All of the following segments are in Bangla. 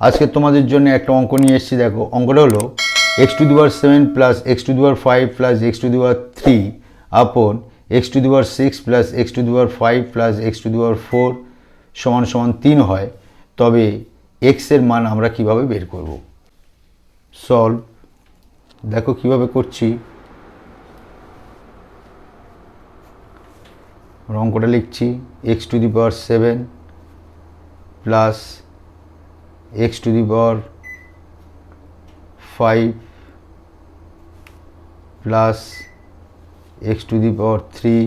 আজকে তোমাদের জন্য একটা অঙ্ক নিয়ে এসেছি। দেখো, অঙ্কটা হলো x to the power 7 plus x to the power 5 plus x to the power 3 upon x to the power 6 plus x to the power 5 plus x to the power 4 সমান সমান 3 হয়, তবে এক্স এর মান আমরা কিভাবে বের করব? সলভ। দেখো কিভাবে করছি। অঙ্কটা লিখছি x to the power 7 plus x to the power 5 plus x to the power 3,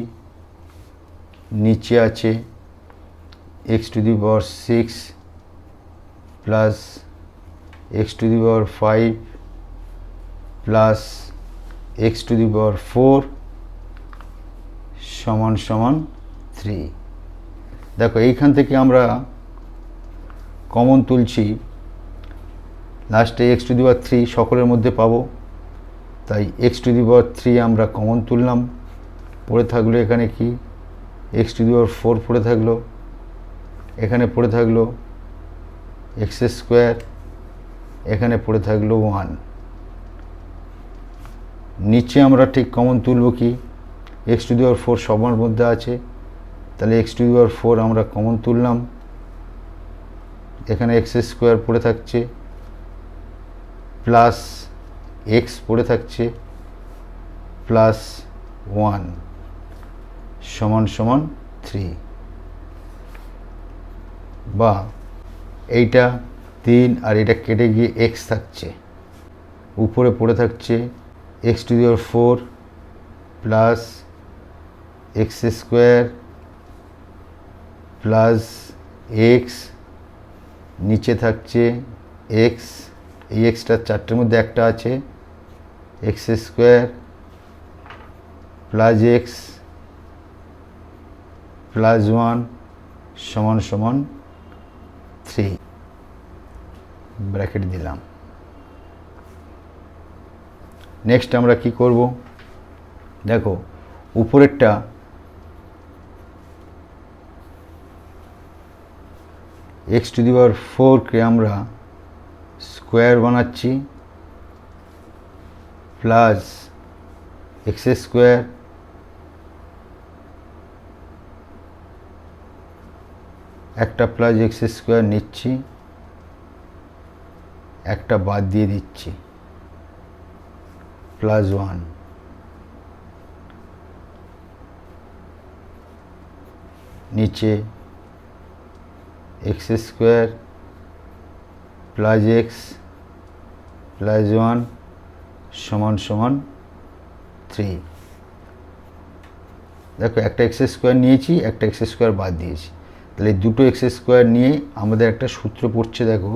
নিচে আছে x to the power 6 plus x to the power 5 plus x to the power 4 সমান সমান 3। দেখো, এইখান থেকে আমরা কমন তুলছি, লাস্টে এক্স টু দি পাওয়ার 3 সকলের মধ্যে পাবো, তাই এক্স টু দি পাওয়ার 3 আমরা কমন তুললাম। পড়ে থাকলো এখানে কি এক্স টু দি পাওয়ার 4 পড়ে থাকলো, এখানে পড়ে থাকলো এক্স স্কোয়ার, এখানে পড়ে থাকলো 1। নিচে আমরা ঠিক কমন তুলব কি, এক্স টু দি পাওয়ার 4 সবার মধ্যে আছে, তাহলে এক্স টু দি পাওয়ার 4 আমরা কমন তুললাম। এখানে এক্স স্কোয়ার পড়ে থাকছে প্লাস এক্স পড়ে থাকছে প্লাস 1 সমান সমান 3, বা এইটা 3 আর এটা কেটে গিয়ে এক্স থাকছে, উপরে পড়ে থাকছে x to the power 4 plus x square plus x, নিচে থাকছে এক্স, এই এক্সটা চারটের মধ্যে একটা আছে, x square plus x plus 1 সমান সমান 3 ব্র্যাকেট দিলাম। নেক্সট আমরা কি করব? দেখো, উপরেরটা এক্স টু দি পাওয়ার 4কে আমরা স্কোয়ার বানাচ্ছি প্লাস এক্স স্কোয়ার একটা প্লাস এক্স স্কোয়ার নিচ্ছি, একটা বাদ দিয়ে দিচ্ছি প্লাস 1, নিচে x square plus x plus 1 সমান সমান 3। দেখো, একটা এক্স স্কোয়ার নিয়েছি, একটা এক্স স্কোয়ার বাদ দিয়েছি, তাহলে দুটো এক্স স্কোয়ার নিয়ে আমাদের একটা সূত্র পড়ছে। দেখো,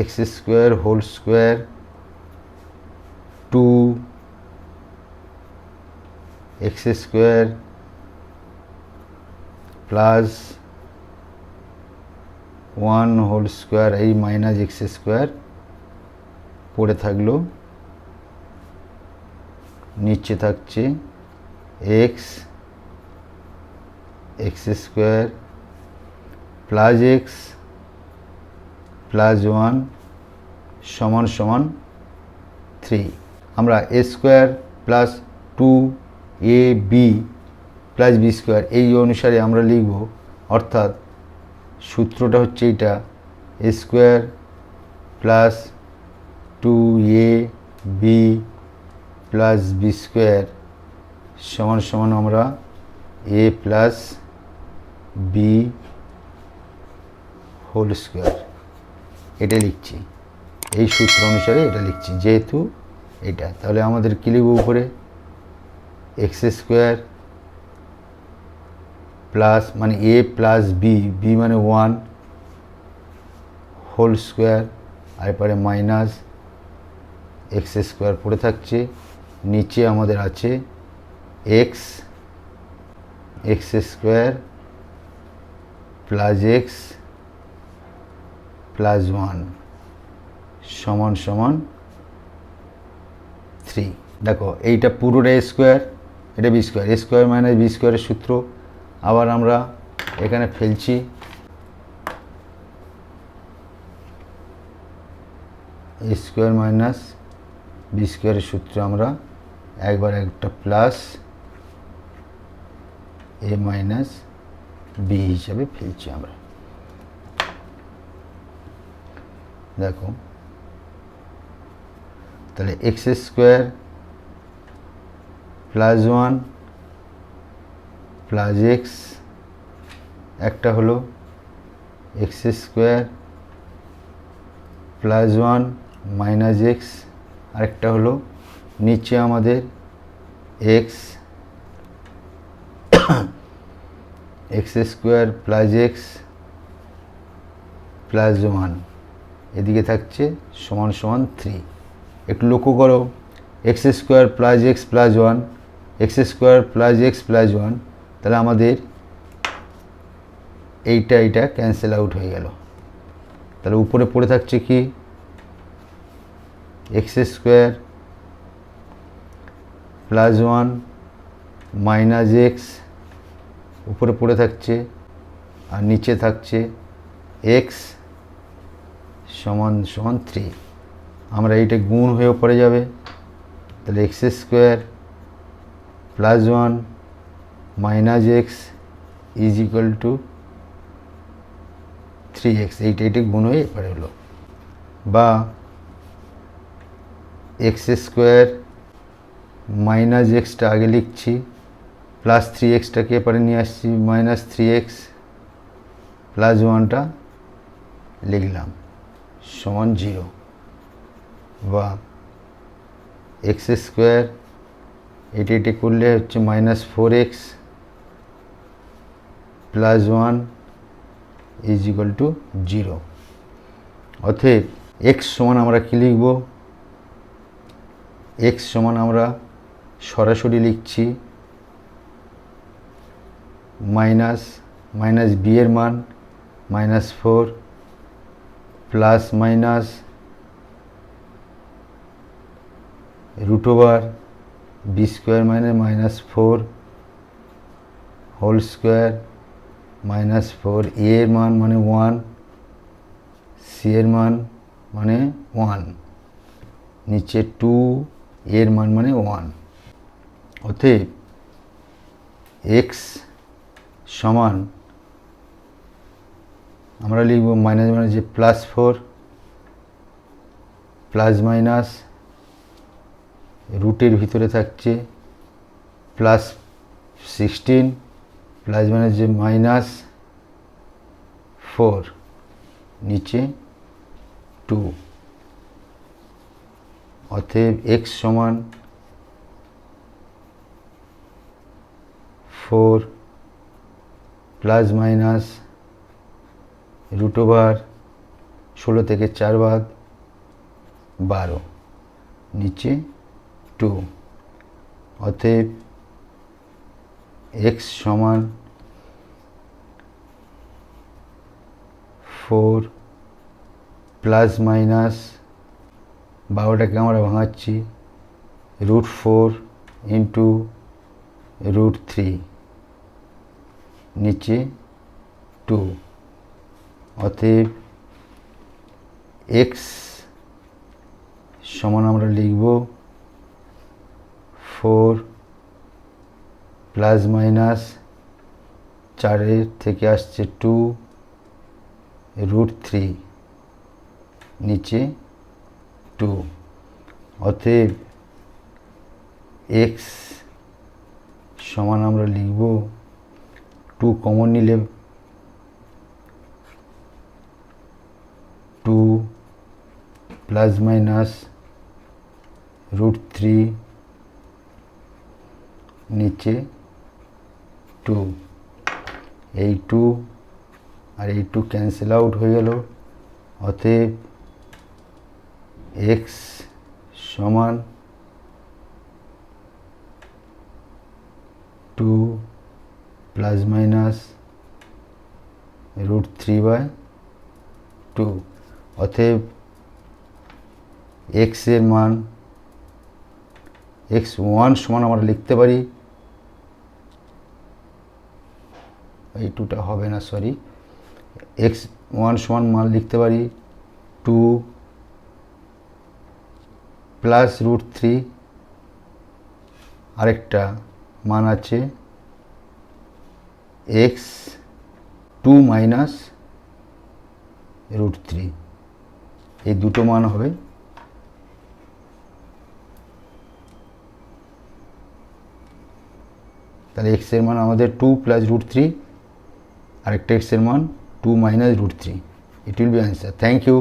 x square whole square 2 x square plus 1 whole square, এই মাইনাস এক্স স্কোয়ার পড়ে থাকলো, নিচে থাকছে x x square plus x plus 1 সমান সমান 3। আমরা a square plus 2ab plus b square এই অনুসারে আমরা লিখব, অর্থাৎ সূত্রটা হচ্ছে এইটা, a square plus 2ab plus b square সমান সমান আমরা a plus b whole square, এটা লিখছি, এই সূত্র অনুসারে এটা লিখছি যেহেতু এটা। তাহলে আমাদের কী লিখব? উপরে এক্স স্কোয়ার প্লাস মানে এ প্লাস বি, বি মানে 1 হোল স্কোয়ার, আর এরপরে মাইনাস এক্স স্কোয়ার পড়ে থাকছে, নিচে আমাদের আছে x x square plus x plus 1 সমান সমান 3। দেখো, এইটা পুরোটা এ স্কোয়ার, এটা বি স্কোয়ার, এ স্কোয়ার মাইনাস বি স্কোয়ারের সূত্র আবার আমরা এখানে ফেলছি, এ স্কোয়ার মাইনাস বি স্কোয়ারের সূত্র আমরা একবার একটা প্লাস এ মাইনাস বি হিসাবে ফেলছি আমরা। দেখো তাহলে x square plus 1 plus x, একটা হলো x square plus 1 minus x, আরেকটা হলো নিচে আমাদের x x square plus x plus 1, এদিকে থাকছে সমান সমান 3। একটু লক্ষ্য করো, x square plus x plus 1, x square plus x plus 1, তাহলে আমাদের এইটা ক্যান্সেল আউট হয়ে গেল। তাহলে উপরে পড়ে থাকছে কি x square plus 1 minus x, উপরে পড়ে থাকছে, আর নিচে থাকছে এক্স সমান সমান 3। আমরা এইটা গুণ হয়েও পড়ে যাবে, তাহলে x square plus 1 minus x is equal to 3x, এইটা গুণ হয়ে পড়ে হলো। বা এক্স স্কোয়ার মাইনাস এক্সটা আগে লিখছি, প্লাস 3xটাকে এপারে নিয়ে আসছি, মাইনাস 3x প্লাস 1টা লিখলাম সমান 0। বা এক্স স্কোয়ার এটা করলে হচ্ছে minus 4x plus 1 is equal to 0। অতএব এক্স সমান আমরা কী লিখব, এক্স সমান আমরা সরাসরি লিখছি মাইনাস বি এর মান -4 plus minus root over B square -4 whole square -4, A এর মান 1, সি এর মান 1, নিচে 2, এর মান 1। অতএব এক্স সমান আমরা লিখব মাইনাস যে +4 প্লাস মাইনাস রুটের ভিতরে থাকছে +16 প্লাস মাইনাস যে -4 নিচে 2। অতএব এক্স সমান 4 প্লাস মাইনাস রুট ওভার 16 থেকে 4 বাদ 12 নিচে 2। অতএব এক্স সমান 4 প্লাস মাইনাস 12টাকে আমরা ভাঙাচ্ছি √4 ইন্টু √3 নিচে 2। অতএব এক্স সমান আমরা লিখব 4 প্লাস মাইনাস 4 থেকে আসছে 2 √3 নিচে 2। অতএব এক্স সমান আমরা লিখব 2 কমন নিলে 2 প্লাস মাইনাস √3 নিচে 2। এই 2 আর এই 2 ক্যান্সেল আউট হয়ে গেল। অতএব এক্স সমান 2 প্লাস মাইনাস √3/2। অতএব এক্স এর মান x1 সমান আমরা লিখতে পারি, এই 2টা হবে না, সরি, x1 সমান মান লিখতে পারি 2 প্লাস রুট থ্রি, আরেকটা মান আছে x two minus root three, এই দুটো মান হবে। তাহলে এক্সের মান আমাদের টু প্লাস রুট থ্রি, আরেকটা এক্সের মান two minus root three. It will be answer. Thank you.